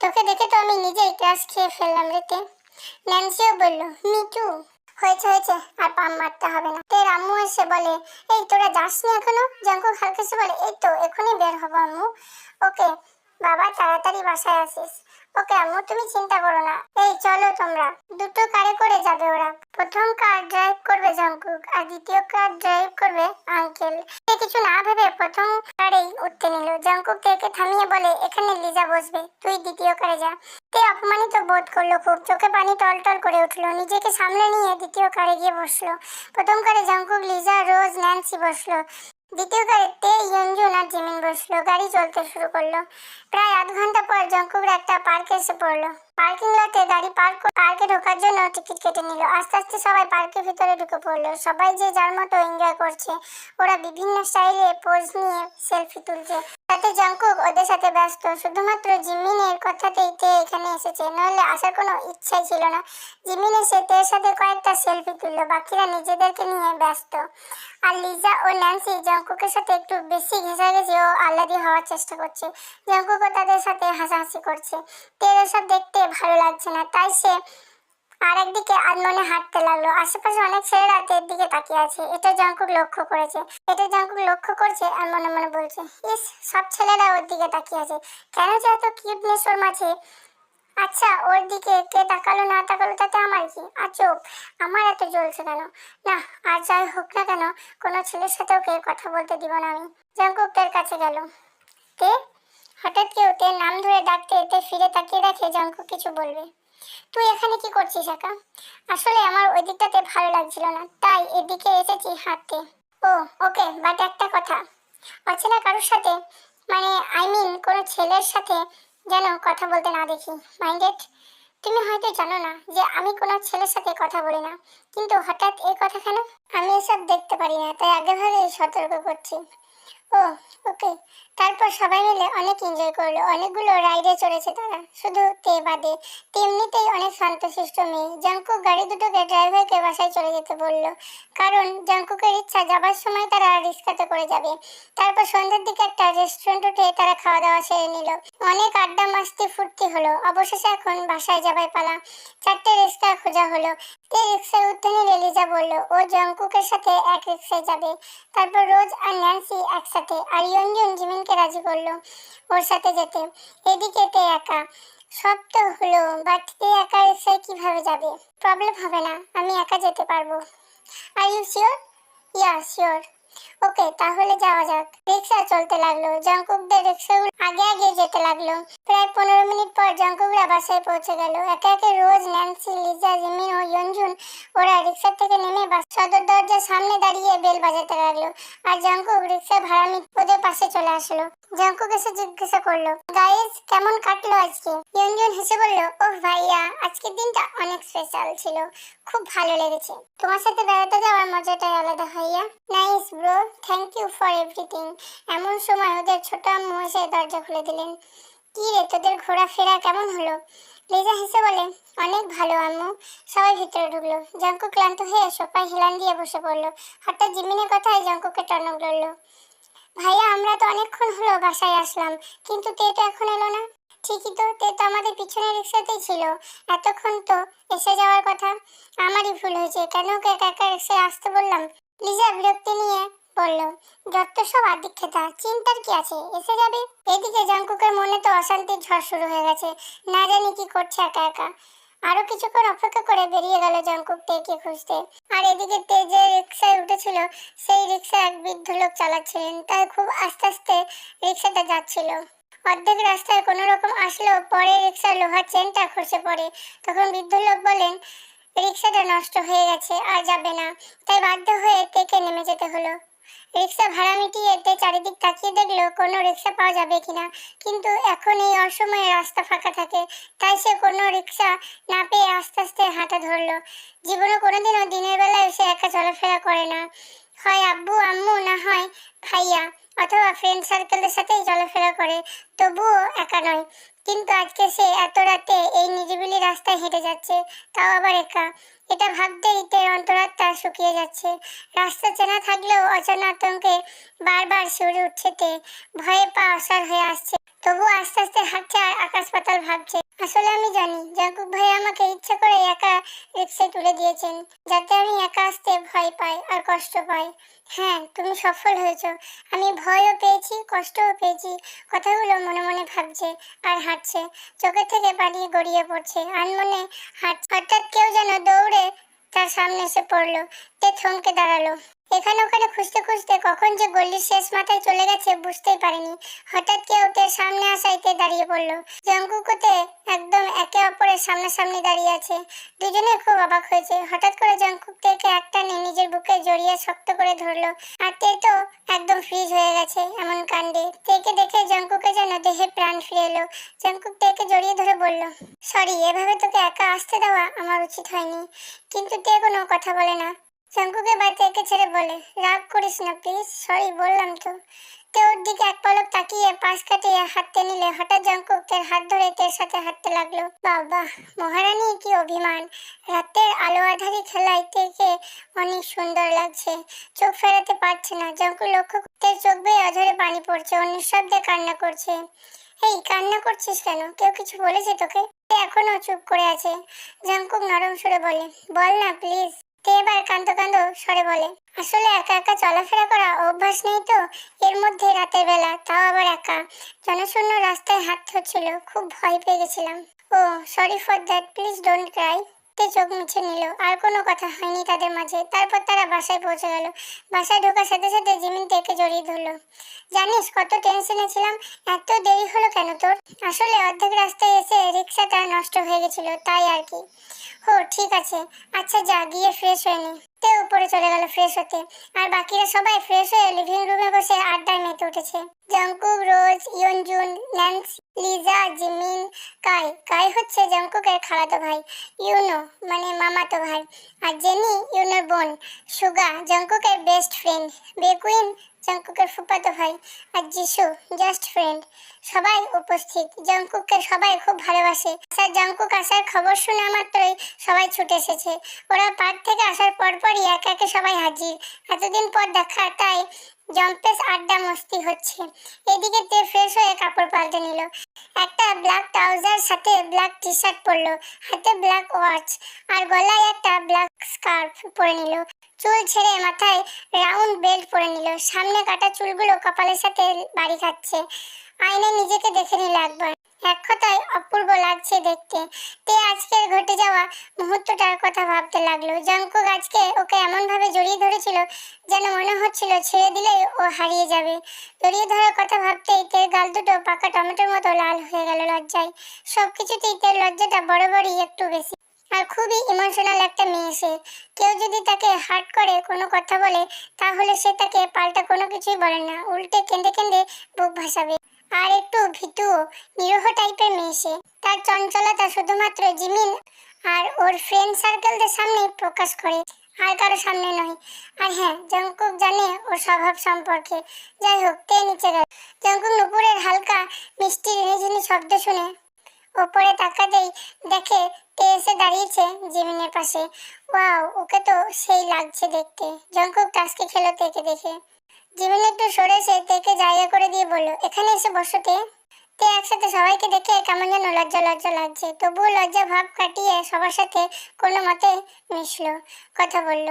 তোকে দেখে তো আমি নিজেই ক্রাশ খেয়ে ফেললাম রেতে। ন্যান্সিও বলল, মিটু। হয়েছে হয়েছে, আর পাম মারতে হবে না। তোর আম্মু এসে বলে, এই তোরা যাসনি এখনো? জাঙ্কুক হালকা এসে বলে, এই তো এখনই বের হবো আম্মু। ওকে বাবা, তাড়াতাড়ি বাসায় আসিস। ওকে আম্মু, তুমি চিন্তা করো না। এই চলো তোমরা। দুটো কারে করে যাবে ওরা। প্রথম কার ড্রাইভ করবে জাঙ্কুক, আর দ্বিতীয় কার ড্রাইভ করবে আঙ্কেল। কিছু না ভেবে প্রথম কারেই উঠতে নিল। জাঙ্কুক তেকে থামিয়ে বলে, এখানে লিজা বসবে, তুই দ্বিতীয় কারে যা। তে অপমানিত বোধ করলো খুব, চোখে পানি টলটল করে উঠলো। নিজেকে সামলে নিয়ে দ্বিতীয় কারে গিয়ে বসলো। প্রথম কারে জাঙ্কুক, লিজা, রোজ, ন্যান্সি বসলো। দ্বিতীয় গাড়ি তে ইয়ঞ্জুন আর জিমিন বসলো। গাড়ি চলতে শুরু করলো। প্রায় আধ ঘন্টা পর জাঙ্কুকরা একটা পার্কে এসে পড়লো। পার্কিং লটে গাড়ি পার্কে ঢোকার জন্য টিকিট কেটে নিল। আস্তে আস্তে সবাই পার্কের ভিতরে ঢুকে পড়লো। সবাই যে যার মতো এনজয় করছে। ওরা বিভিন্ন স্টাইলে পোজ নিয়ে সেলফি তুলছে। তাতে জাঙ্কুক ওদের সাথে ব্যস্ত। শুধুমাত্র জিমিনের কথাতেই তে এখানে এসেছে, নইলে আসার কোনো ইচ্ছাই ছিল না। জিমিন এসে তের সাথে কয়েকটা সেলফি তুললো। বাকিরা নিজেদেরকে নিয়ে ব্যস্ত। আর লিজা ও ন্যান্সি জাঙ্কুকের সাথে একটু বেশি ঘেঁষাঘেঁষি ও আহ্লাদি হওয়ার চেষ্টা করছে। জাঙ্কুকও তাদের সাথে হাসাহাসি করছে। তের এসব দেখতে ভালো লাগছে না, তাই সে আর একদিকে আনমনে হাঁটতে লাগলো। আশেপাশে অনেক ছেলেরা তের দিকে তাকিয়ে আছে। এটা জাঙ্কুক লক্ষ্য করেছে। এটা জাঙ্কুক লক্ষ্য করছে আর মনে মনে বলছে, ইস, সব ছেলেরা ওর দিকে তাকিয়ে আছে, কেন যে এত কিউটনেস ওর মাঝে। আচ্ছা, ওর দিকে কে তাকালো না তাকালো তাতে আমার কি? আর চোখ আমার এত জ্বলছে কেন? না, আর যাই হোক না কেন, কোনো ছেলের সাথে ওকে কথা বলতে দিব না আমি। জাঙ্কুক তের কাছে গেল। তে হঠাৎ কেউ তের নাম ধরে ডাকতে তে ফিরে তাকিয়ে দেখে জাঙ্কুক কিছু বলবে। তুই এখানে কি করছিস একা? আসলে আমার ওই দিকটাতে ভালো লাগছিল না, তাই এদিকে এসেছি হাঁটতে। ও ওকে, বাট একটা কথা, অচেনা কারোর সাথে, মানে আই মিন কোনো ছেলের সাথে যেন কথা বলতে না দেখি। মাইন্ডেড? তুমি হয়তো জানো না যে আমি কোনো ছেলের সাথে কথা বলি না, কিন্তু হঠাৎ এই কথা কেন? আমি এসব দেখতে পারি না, তাই আগেভাগেই সতর্ক করছি। ও ওকে। তারপর সবাই মিলে অনেক এনজয় করলো। অনেকগুলো রাইডে চড়েছে তারা, শুধু তে বাদে। তেমনিতেই অনেক শান্তশিষ্ট মেয়ে। জাঙ্কুক গাড়ি দুটোকে ড্রাইভারকে বাসায় চলে যেতে বলল, কারণ জাঙ্কুকের ইচ্ছা যাবার সময় তারা রিক্সাতে করে যাবে। তারপর সন্ধ্যার দিকে একটা রেস্টুরেন্ট উঠে তারা খাওয়া দাওয়া সেরে নিল। অনেক আড্ডা মাস্তি ফুর্তি হলো। অবশেষে এখন বাসায় যাবার পালা। 4টে রিক্সা খোঁজা হলো। তে রিক্সায় উঠতে নিলে লিজা বলল ও জাঙ্কুকের সাথে এক রিক্সায় যাবে। তারপর রোজ আর ন্যান্সি একসাথে, আর ইয়ঞ্জুন জিমিনকে রাজি করলো ওর সাথে যেতে। এদিকে তে একা। সব তো হলো, বাট তে একা রিক্সায় কিভাবে যাবে? প্রবলেম হবে না, আমি একা যেতে পারবো। Are you sure? Yeah sure. Okay, তাহলে যাওয়া যাক। রিক্সা চলতে লাগলো। জাঙ্কুকদের রিক্সাগুলো আগে আগে যেতে লাগলো। প্রায় 15 মিনিট পর জাঙ্কুকরা বাসায় পৌঁছে গেল। একে একে রোজ, ন্যান্সি, লিজা, জিমিন ও ইয়ঞ্জুন ওরা রিক্সা থেকে নেমে বাস সদর দরজার সামনে দাঁড়িয়ে বেল বাজাতে লাগলো। আর জাঙ্কুক রিক্সা ভাড়া ওদের পাশে চলে আসলো। জাঙ্কুক এসে জিজ্ঞাসা করলো, গাইস কেমন কাটলো আজকে? ইয়ঞ্জুন হেসে বলল, ওহ ভাইয়া, আজকের দিনটা অনেক স্পেশাল ছিল, খুব ভালো লেগেছে। তোমার সাথে বেড়াতে যাওয়ার মজাটাই আলাদা ভাইয়া। Nice bro, thank you for everything. এমন সময় ওদের ছোট আম্মু এসে দরজা খুলে দিলেন। কি রে, তোদের ঘোরাফেরা কেমন হলো? লিজা হেসে বলে, অনেক ভালো আম্মু। সবাই ভিতরে ঢুকলো। জাঙ্কুক ক্লান্ত হয়ে সোফায় হেলান দিয়ে বসে পড়লো। হঠাৎ জিমিনের কথায় জাঙ্কুকের টনক লড়লো। ভাইয়া, আমরা তো অনেকক্ষণ হলো বাসায় আসলাম, কিন্তু তে তো এখন এলো না। ঠিকই তো, তে তো আমাদের পিছনের রিক্সাতেই ছিল। এতক্ষণ তো এসে যাওয়ার কথা। আমারই ভুল হয়েছে, কেন ওকে একা একা রিক্সায় আসতে বললাম। লিজা বিরক্তি নিয়ে বলল, যত সব আদিক্ষেতা, চিন্তার কি আছে, এসে যাবে। এদিকে জাঙ্কুকের মনে তো অশান্তির ঝড় শুরু হয়ে গেছে। না জানি কি করছে একা একা। আরো কিছুক্ষণ অপেক্ষা করে বেরিয়ে গেল জাঙ্কুক তেকে খুঁজতে। আর এদিকে তে যে রিক্সায় উঠেছিল সেই রিক্সা এক বৃদ্ধ লোক চালাচ্ছিলেন, তাই খুব আস্তে আস্তে রিক্সাটা যাচ্ছিল। অর্ধেক রাস্তায় কোনো রকম আসলেও পরে রিক্সার লোহার চেনটা খসে পড়ে। তখন বৃদ্ধ লোক বলেন, রিক্সাটা নষ্ট হয়ে গেছে, আর যাবে না। তাই বাধ্য হয়ে তেকে নেমে যেতে হলো। রিক্সা ভাড়া মিটিয়ে তে চারিদিক তাকিয়ে দেখলো কোনো রিক্সা পাওয়া যাবে কিনা, কিন্তু এখন এই অসময়ে রাস্তা ফাঁকা থাকে, তাই সে কোনো রিক্সা না পেয়ে আস্তে আস্তে হাঁটা ধরলো। জীবনে কোনোদিনও দিনের বেলায় সে একা চলাফেরা করে না। হয় আব্বু আম্মু, না হয় ভাইয়া অথবা ফ্রেন্ড সার্কেলের সাথেই চলাফেরা করে, তবুও একা নয়। কিন্তু আজকে সে এত রাতে এই নিরিবিলি রাস্তায় হেঁটে যাচ্ছে, তাও আবার একা। এটা ভাবতেই তের অন্তরাত্মা শুকিয়ে যাচ্ছে। রাস্তা চেনা থাকলেও অজানা আতঙ্কে বারবার শিউরে উঠছে তে। ভয়ে পা অসাড় হয়ে আসছে, তবু আস্তে আস্তে হাঁটছে আর আকাশ পাতাল ভাবছে। আসলে আমি জানি জাঙ্কুক ভাই আমাকে ইচ্ছে করে একা রিক্সায় তুলে দিয়েছেন, যাতে আমি একা আসতে ভয় পাই আর কষ্ট পাই। হ্যাঁ, তুমি সফল হয়েছো। আমি ভয়ও পেয়েছি, কষ্টও পেয়েছি। কথাগুলো মনে মনে ভাবছে আর হাঁটছে। চোখের থেকে পানি গড়িয়ে পড়ছে, আনমনে হাঁটছে। হঠাৎ কেউ যেন দৌড়ে তার সামনে এসে পড়লো। তে থমকে দাঁড়ালো। এখানে ওখানে খুঁজতে খুঁজতে কখন যে গলির শেষ মাথায় চলে গেছে বুঝতেই পারেনি। হঠাৎ কেউ তের সামনে আসায় তে দাঁড়িয়ে পড়লো। জঙ্কুক ও তে একদম একে অপরের সামনাসামনি দাঁড়িয়ে আছে। দুজনে খুব অবাক হয়েছে। হঠাৎ করে জঙ্কুক তেকে একটানে নিজের বুকে জড়িয়ে শক্ত করে ধরলো। আর তে তো একদম ফ্রিজ হয়ে গেছে এমন কাণ্ডে। তেকে দেখে জঙ্কুকে যেন দেহে প্রাণ ফিরে এলো। জঙ্কুক তেকে জড়িয়ে ধরে বলল, সরি, এভাবে তোকে একা আসতে দেওয়া আমার উচিত হয়নি। কিন্তু তে কোনো কথা বলে না। জঙ্কুকে তেকে ছেড়ে বলে, রাগ করিস না প্লিজ, সরি বললাম তো। তে ওর দিকে এক পলক তাকিয়ে পাশ কাটিয়ে হাঁটতে নিলে হঠাৎ জঙ্কুক তের হাত ধরে তের সাথে হাঁটতে লাগলো। বাবা, মহারানী কি অভিমান! রাতের আলো আঁধারি খেলায় তেকে অনেক সুন্দর লাগছে। চোখ ফেরাতে পারছে না। জঙ্কুক লক্ষ্য করতে চোখ বেয়ে অঝরে পানি পড়ছে, অন্য শব্দে কান্না করছে। এই, কান্না করছিস কেন? কেউ কিছু বলেছে তোকে? এখনো চুপ করে আছে। জঙ্কুক নরম সুরে বলে, বল না প্লিজ। তে এবার কাঁদো কাঁদো স্বরে বলে, আসলে একা একা চলাফেরা করা অভ্যাস নেই তো, এর মধ্যে রাতের বেলা, তাও আবার একা। জনশূন্য রাস্তায় হাঁটতে হচ্ছিল, খুব ভয় পেয়ে গেছিলাম। Oh sorry for that, please don't cry. তে চোখ মুছে নিল। আর কোনো কথা হয়নি তাদের মাঝে। তারপর তারা বাসায় পৌঁছে গেল। বাসায় ঢোকার সাথে সাথে জিমিন তেকে জড়িয়ে ধরলো। জানিস কত টেনশনে ছিলাম, এত দেরি হলো কেন তোর? আসলে অর্ধেক রাস্তায় এসে রিক্সাটা নষ্ট হয়ে গেছিল, তাই আর কি। ও ঠিক আছে, আচ্ছা যা গিয়ে ফ্রেশ হয়ে নে। তে উপরে চলে গেল ফ্রেশ হতে। আর বাকিরা সবাই ফ্রেশ হয়ে লিভিং রুমে বসে আড্ডায় মেতে উঠেছে। জঙ্কুক, রোজ, ইয়নজুন, ন্যান্সি, লিজা, জিমিন, কাই। কাই হচ্ছে জঙ্কুকের খালাতো ভাই, ইউনো মানে মামাতো ভাই। আর জেনি ইউনোর বোন। সুগা জঙ্কুকের বেস্ট ফ্রেন্ড। বেকুইন জঙ্কুকের ফুফাতো ভাই। আর যিশু জাস্ট ফ্রেন্ড। সবাই উপস্থিত। জঙ্কুককে সবাই খুব ভালোবাসে। স্যার জঙ্কুক আসার খবর শোনা মাত্রই সবাই ছুটে এসেছে। ওরা পার্ক থেকে আসার পরপরই একে একে সবাই হাজির। এতদিন পর দেখা, তাই জম্পেস আড্ডা মস্তি হচ্ছে। এদিকে তে ফ্রেশ হয়ে কাপড় পাল্টে নিল। একটা ব্ল্যাক ট্রাউজার সাথে ব্ল্যাক টি শার্ট পরলো, হাতে ব্ল্যাক ওয়াচ আর গলায় একটা ব্ল্যাক স্কার্ফ পরে নিল। চুল ছেড়ে মাথায় রাউন্ড বেল্ট পরে নিল। সামনে কাটা চুলগুলো কপালের সাথে বাড়ি খাচ্ছে। আয়নায় নিজেকে দেখে নিল একবার। এক কথায় অপূর্ব লাগছে দেখতে। তে আজকের ঘটে যাওয়া মুহূর্তটার কথা ভাবতে লাগলো। জঙ্কুক আজকে ওকে এমন ভাবে জড়িয়ে ধরেছিল যেন মনে হচ্ছিল ছেড়ে দিলেই ও হারিয়ে যাবে। জড়িয়ে ধরার কথা ভাবতেই তের গাল দুটো পাকা টমেটোর মতো লাল হয়ে গেল লজ্জায়। সবকিছুতেই তের লজ্জাটা বড় বড়ই একটু বেশি। আর খুবই ইমোশনাল একটা মেয়ে সে। কেউ যদি তাকে হার্ট করে কোনো কথা বলে, তাহলে সে তাকে পাল্টা কোনো কিছুই বলে না, উল্টে কেঁদে কেঁদে বুক ভাসাবে। আর একটু ভীতুও, নিরীহ টাইপের মেয়ে সে। তার চঞ্চলতা শুধুমাত্র জিমিন আর ওর ফ্রেন্ড সার্কেলদের সামনে প্রকাশ করে, আর কারো সামনে নয়। আর হ্যাঁ, জঙ্কুক জানে ওর স্বভাব সম্পর্কে। যাই হোক, তে নিচে গেল। জঙ্কুক নুপুরের হালকা মিষ্টি রিনিঝিনি শব্দ শুনে ওপরে তাকাতেই দেখে তে এসে দাঁড়িয়েছে জিমিনের পাশে। ওয়াও, ওকে তো সেই লাগছে দেখতে। জঙ্কুক টাস্কি খেলো তেকে দেখে। জিমিন একটু সরে এসে তেকে জায়গা করে দিয়ে বলল, এখানে এসে বসো তে। তে একসাথে সবাইকে দেখে কেমন যেন লজ্জা লজ্জা লাগছে, তবুও লজ্জা ভাব কাটিয়ে সবার সাথে কোনো মতে মিশলো, কথা বলল।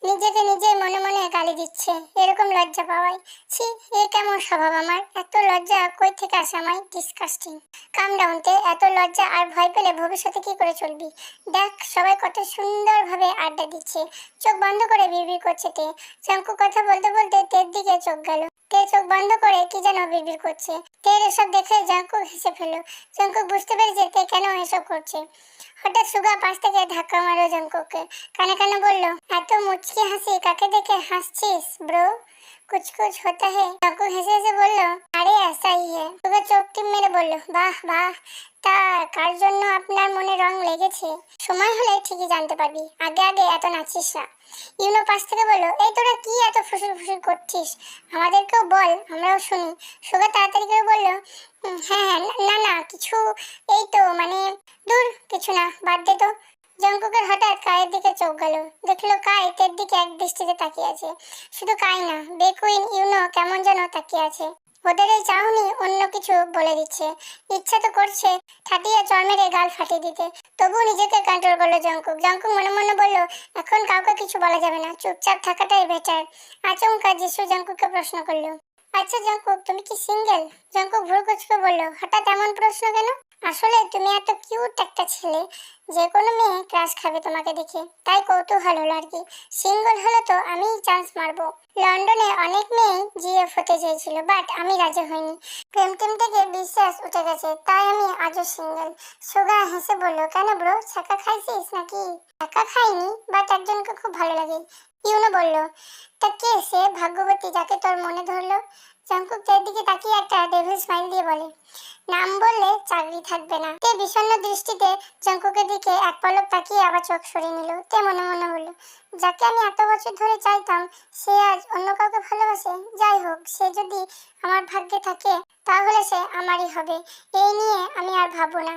নিজেকে নিজে মনে মনে গালি দিচ্ছে এরকম লজ্জা পাওয়ায়। ছি, এ কেমন স্বভাব আমার! এত লজ্জা কই থেকে আসে আমায়? ডিসকাস্টিং। কাম ডাউন তে, এত লজ্জা আর ভয় পেলে ভবিষ্যতে কি করে চলবি? দেখ সবাই কত সুন্দরভাবে আড্ডা দিচ্ছে। চোখ বন্ধ করে বিড়বিড় করছে তে। জঙ্কুক কথা বলতে বলতে তের দিকে চোখ গেল। তে চোখ বন্ধ করে কি যেন বিড়বিড় করছে। তের এসব দেখে জঙ্কুক হেসে ফেলল। জঙ্কুক বুঝতে পেরেছে তে কেন এসব করছে। হঠাৎ সুগা পাশ থেকে ধাক্কা মারল জঙ্কুককে। কানে কানে বলল, এত মুচকি হাসি কাকে দেখে হাসছিস ব্রো? कुछ कुछ होता है। জঙ্কুক হেসে হেসে বলল, আরে ऐसा ही है। সুগা চোখ টিপ মেরে বলল, বাহ বাহ, তা কার জন্য আপনার মনে রং লেগেছে? সময় হলে ঠিকই জানতে পারবি, আগে আগে এত নাচিস না। ইউনো পাশ থেকে বলল, এই তোরা কি এত ফুসুর ফুসুর করছিস? আমাদেরকেও বল, আমরাও শুনি। সুগা তাড়াতাড়ি করে বলল, হ্যাঁ হ্যাঁ, না না কিছু, এই তো মানে, দূর কিছু না, বাদ দে তো। জঙ্কুকের হঠাৎ কায়ের দিকে চোখ গেল, দেখলো কাই তের দিকে এক দৃষ্টিতে তাকিয়ে আছে। শুধু কাই না, বেকুইন ইউনো কেমন যেন তাকিয়ে আছে। ওদের এই চাহনি অন্য কিছু বলে দিচ্ছে। ইচ্ছা তো করছে ঠাটিয়ে চড় মেরে গাল ফাটিয়ে দিতে, তবুও নিজেকে কন্ট্রোল করলো জঙ্কুক। জঙ্কুক মনে মনে বলল, এখন কাউকে কিছু বলা যাবে না, চুপচাপ থাকাটাই বেটার। আচমকা যিশু জঙ্কুককে প্রশ্ন করলো, আচ্ছা জঙ্কুক, তুমি কি সিঙ্গেল? জঙ্কুক ভুরু কুঁচকে বলল, হঠাৎ এমন প্রশ্ন কেন? আসলে তুমি এত কিউট একটা ছেলে, যে কোনো মেয়ে ক্রাশ খাবে তোমাকে দেখে, তাই কৌতূহল হলো আর কি। সিঙ্গেল হলে তো আমিই চান্স মারবো। লন্ডনে অনেক মেয়ে জিএফ হতে চেয়েছিল, বাট আমি রাজি হইনি। প্রেম টেম থেকে বিশ্বাস উঠে গেছে, তাই আমি আজও সিঙ্গেল। সোগা হেসে বলল, কেন ব্রো, ছাকা খাইছিস নাকি? ছাকা খাইনি, বাট একজনকে খুব ভালো লাগে। ইউনো বলল, তা কে সে ভাগ্যবতী যাকে তোর মনে ধরলো? জঙ্কুক তের দিকে তাকিয়ে একটা ডেভিল স্মাইল দিয়ে বলে, নাম বললে চাকরি থাকবে না। তে বিষণ্ণ দৃষ্টিতে জঙ্কুকের দিকে এক পলক তাকিয়ে আবার চোখ সরিয়ে নিল। তে মনে মনে বলল, যাকে আমি এত বছর ধরে চাইতাম সে আজ অন্য কাউকে ভালোবাসে। যাই হোক, সে যদি আমার ভাগ্যে থাকে তাহলে সে আমারই হবে, এই নিয়ে আমি আর ভাববো না।